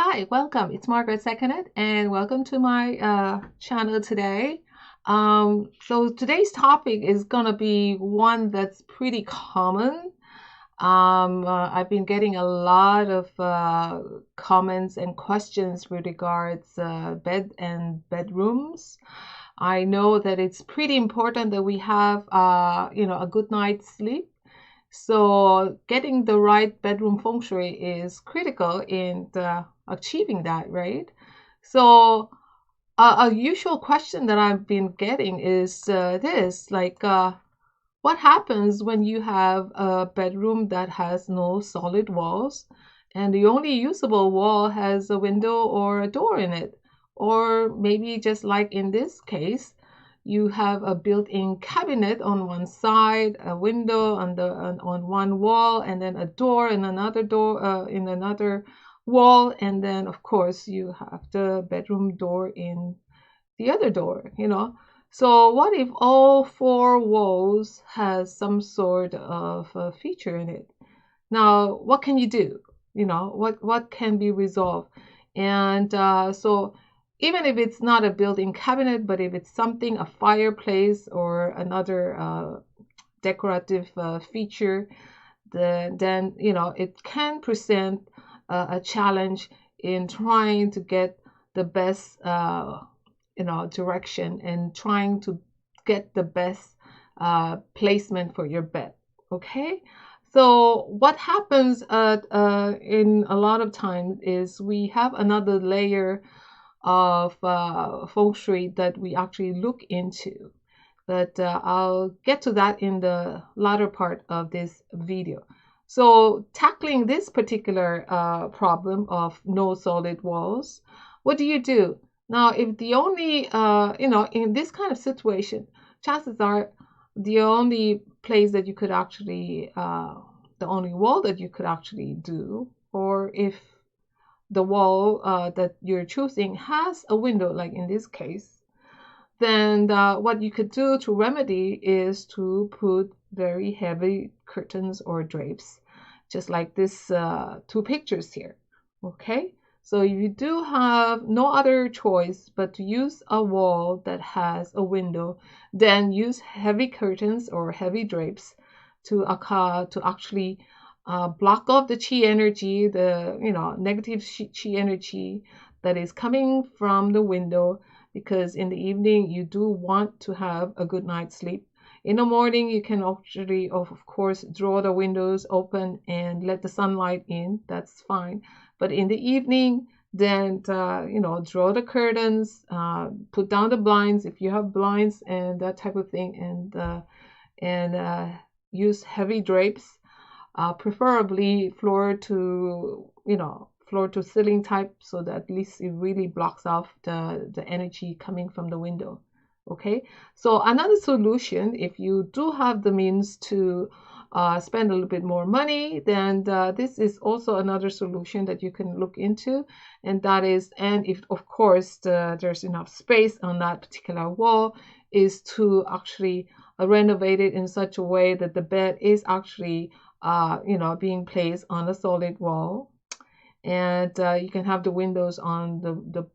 Hi, welcome. It's Margaret Seconet, and welcome to my channel today. So today's topic is gonna be one that's pretty common. I've been getting a lot of comments and questions with regards bed and bedrooms. I know that it's pretty important that we have, a good night's sleep. So getting the right bedroom feng shui is critical in achieving that, right? So a usual question that I've been getting is this, like, what happens when you have a bedroom that has no solid walls and the only usable wall has a window or a door in it? Or maybe just like in this case, you have a built-in cabinet on one side, a window on one wall, and then a door in another door in another wall, and then of course you have the bedroom door in the other door. So what if all four walls has some sort of a feature in it? Now, what can you do? What can be resolved? And so even if it's not a built-in cabinet, but if it's something, a fireplace or another decorative feature, then it can present a challenge in trying to get the best direction and trying to get the best placement for your bed. Okay, so what happens in a lot of times is we have another layer of feng shui that we actually look into, but I'll get to that in the latter part of this video. So tackling this particular problem of no solid walls, what do you do? Now, if the only, in this kind of situation, chances are the only place that you could actually, the only wall that you could actually do, or if the wall that you're choosing has a window, like in this case, then what you could do to remedy is to put very heavy curtains or drapes, just like this two pictures here. Okay, so if you do have no other choice but to use a wall that has a window, then use heavy curtains or heavy drapes to actually block off the chi energy, the negative chi energy that is coming from the window, because in the evening you do want to have a good night's sleep. In the morning, you can actually, of course, draw the windows open and let the sunlight in. That's fine. But in the evening, then draw the curtains, put down the blinds if you have blinds and that type of thing, and use heavy drapes, preferably floor to ceiling type, so that at least it really blocks off the energy coming from the window. Okay, so another solution, if you do have the means to spend a little bit more money, then this is also another solution that you can look into, and that is, and if of course there's enough space on that particular wall, is to actually renovate it in such a way that the bed is actually being placed on a solid wall, and you can have the windows on the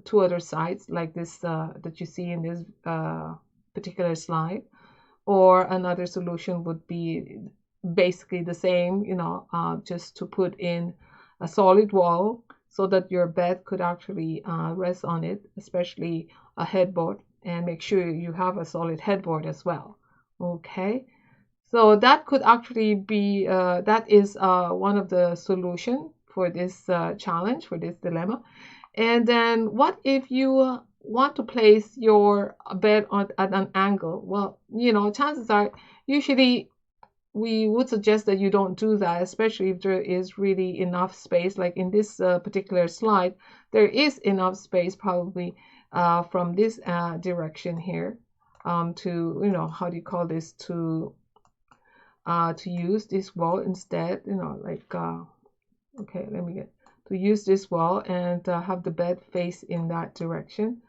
two other sides, like this that you see in this particular slide. Or another solution would be basically the same, just to put in a solid wall so that your bed could actually rest on it, especially a headboard, and make sure you have a solid headboard as well. Okay, so that could actually be that is one of the solution for this challenge, for this dilemma. And then what if you want to place your bed at an angle? Well, chances are usually we would suggest that you don't do that, especially if there is really enough space. Like in this particular slide, there is enough space probably from this direction here to, how do you call this, to use this wall instead, like, okay, let me get, to use this wall and have the bed face in that direction.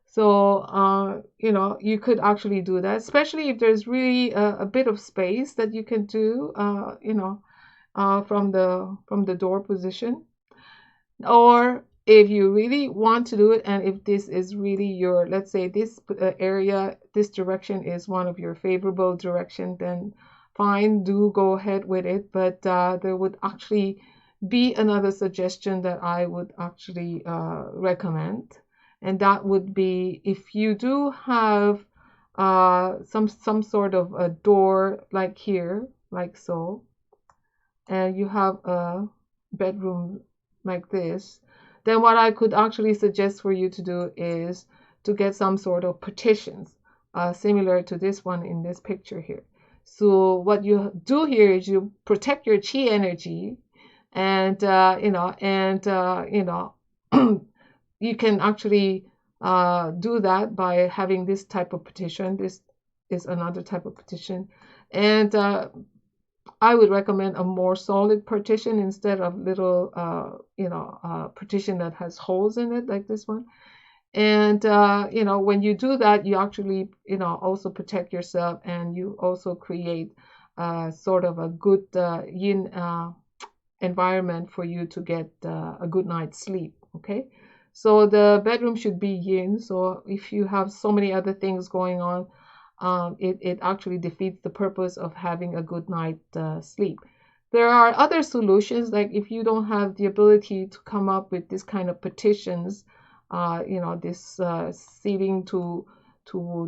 So, you could actually do that, especially if there's really a bit of space that you can do, from the door position. Or if you really want to do it, and if this is really your, let's say this area, this direction is one of your favorable direction, then fine, do go ahead with it. But there would actually be another suggestion that I would actually recommend, and that would be if you do have some sort of a door like here, like so, and you have a bedroom like this, then what I could actually suggest for you to do is to get some sort of partitions, similar to this one in this picture here. So what you do here is you protect your chi energy, and you can actually do that by having this type of partition. This is another type of partition, and I would recommend a more solid partition instead of little, partition that has holes in it like this one. And, when you do that, you actually, also protect yourself, and you also create sort of a good yin environment for you to get a good night's sleep. Okay. So the bedroom should be yin. So if you have so many other things going on, it actually defeats the purpose of having a good night sleep. There are other solutions, like if you don't have the ability to come up with this kind of partitions, this ceiling to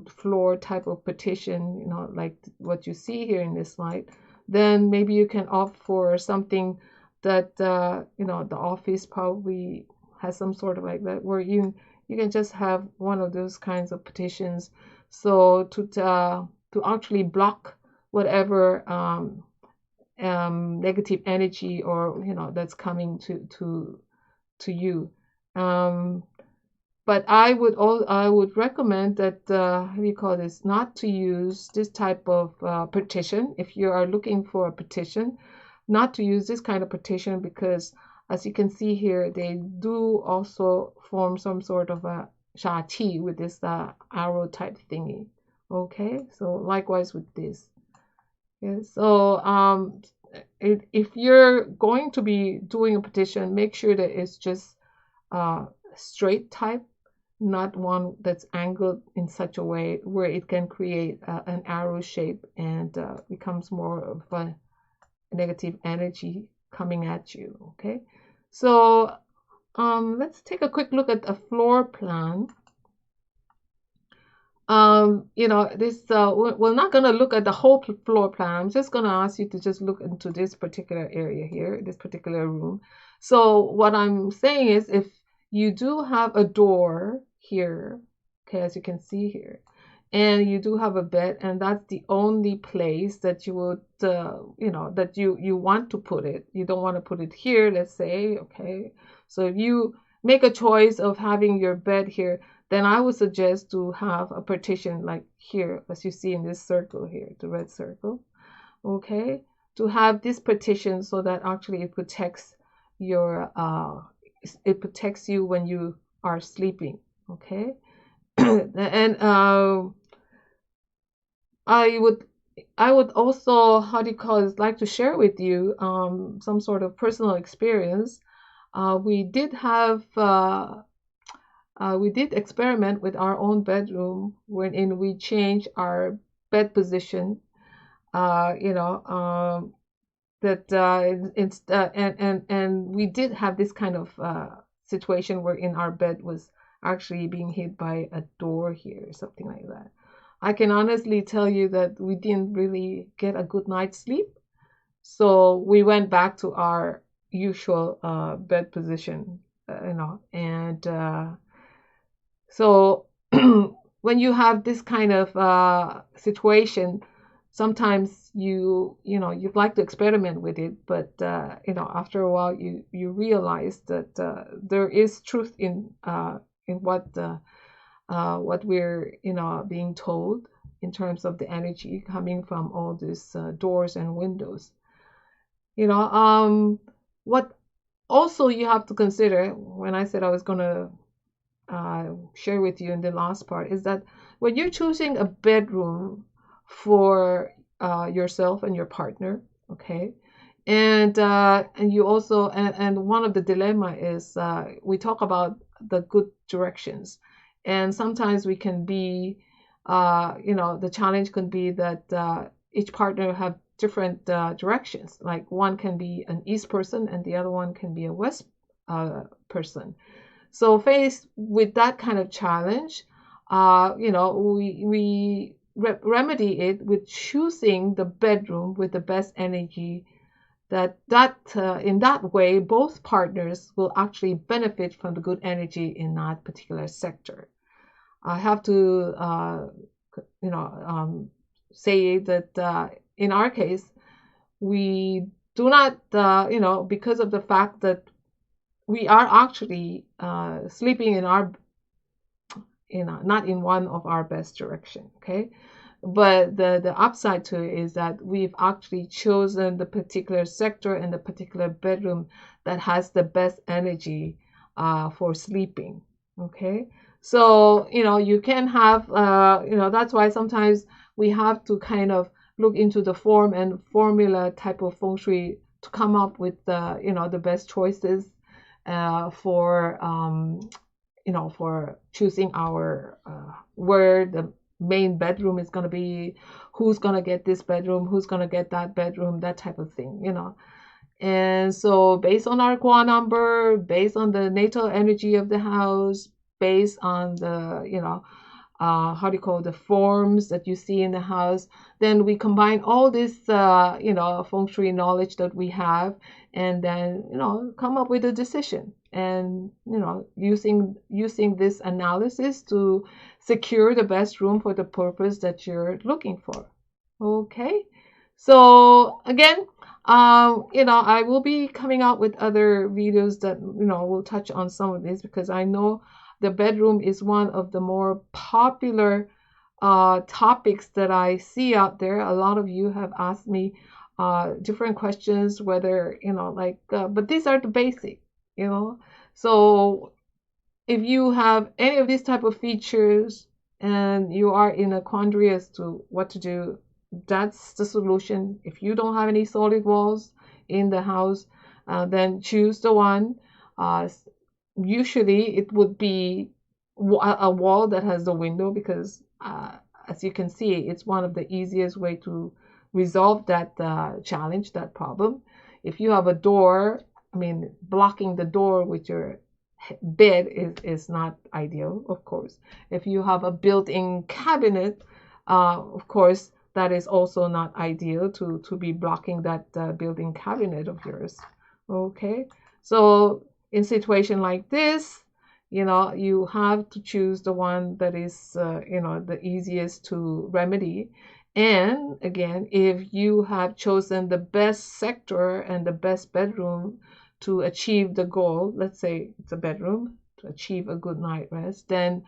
floor type of partition, like what you see here in this slide, then maybe you can opt for something that the office probably has some sort of like that, where you can just have one of those kinds of partitions, so to actually block whatever negative energy, or that's coming to you. But I would recommend that how do you call this, not to use this type of partition if you are looking for a partition, not to use this kind of partition, because as you can see here, they do also form some sort of a sha qi with this arrow type thingy. Okay, so likewise with this. Yeah, so if you're going to be doing a partition, make sure that it's just straight type, not one that's angled in such a way where it can create an arrow shape, and becomes more of a negative energy coming at you. Okay, so let's take a quick look at a floor plan. This we're not going to look at the whole floor plan. I'm just going to ask you to just look into this particular area here, this particular room. So what I'm saying is, if you do have a door here, okay, as you can see here, and you do have a bed, and that's the only place that you would, that you want to put it. You don't want to put it here, let's say, okay. So if you make a choice of having your bed here, then I would suggest to have a partition like here, as you see in this circle here, the red circle, okay, to have this partition so that actually it protects your, it protects you when you are sleeping, okay. And I would also, how do you call it, like to share with you some sort of personal experience. We did experiment with our own bedroom, wherein we changed our bed position. That it's and we did have this kind of situation wherein our bed was actually being hit by a door here, something like that. I can honestly tell you that we didn't really get a good night's sleep, so we went back to our usual bed position, and so when you have this kind of situation, sometimes you'd like to experiment with it, but after a while you realize that there is truth in what we're being told in terms of the energy coming from all these doors and windows. What also you have to consider, when I said I was going to share with you in the last part, is that when you're choosing a bedroom for yourself and your partner, okay, And you also and one of the dilemma is we talk about the good directions, and sometimes we can be the challenge can be that each partner have different directions. Like one can be an east person and the other one can be a west person. So faced with that kind of challenge, we remedy it with choosing the bedroom with the best energy. In that way, both partners will actually benefit from the good energy in that particular sector. I have to, say that in our case, we do not, because of the fact that we are actually sleeping in our, not in one of our best direction. Okay, but the upside to it is that we've actually chosen the particular sector and the particular bedroom that has the best energy for sleeping. Okay, so you can have that's why sometimes we have to kind of look into the form and formula type of feng shui to come up with the best choices for for choosing our where the main bedroom is going to be, who's going to get this bedroom, who's going to get that bedroom, that type of thing. And so based on our Gua number, based on the natal energy of the house, based on the how do you call the forms that you see in the house, then we combine all this feng shui knowledge that we have, and then come up with a decision, and using this analysis to secure the best room for the purpose that you're looking for. Okay, so again, I will be coming out with other videos that will touch on some of this, because I know the bedroom is one of the more popular topics that I see out there. A lot of you have asked me different questions, whether but these are the basic, so if you have any of these type of features and you are in a quandary as to what to do, that's the solution. If you don't have any solid walls in the house, then choose the one. Usually it would be a wall that has the window, because as you can see, it's one of the easiest way to resolve that challenge, that problem. If you have a door, blocking the door with your bed is not ideal, of course. If you have a built-in cabinet, of course, that is also not ideal to be blocking that built-in cabinet of yours. Okay, so in situation like this, you have to choose the one that is the easiest to remedy. And again, if you have chosen the best sector and the best bedroom to achieve the goal, let's say it's a bedroom to achieve a good night rest, then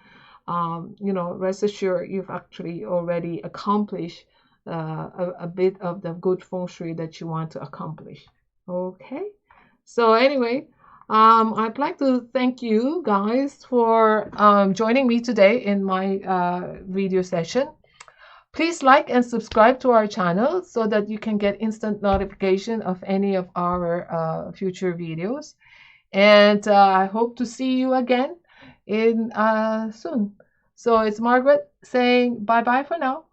rest assured you've actually already accomplished a bit of the good feng shui that you want to accomplish. Okay, so anyway, I'd like to thank you guys for joining me today in my video session. Please like and subscribe to our channel so that you can get instant notification of any of our future videos. And I hope to see you again in soon. So it's Margaret saying bye-bye for now.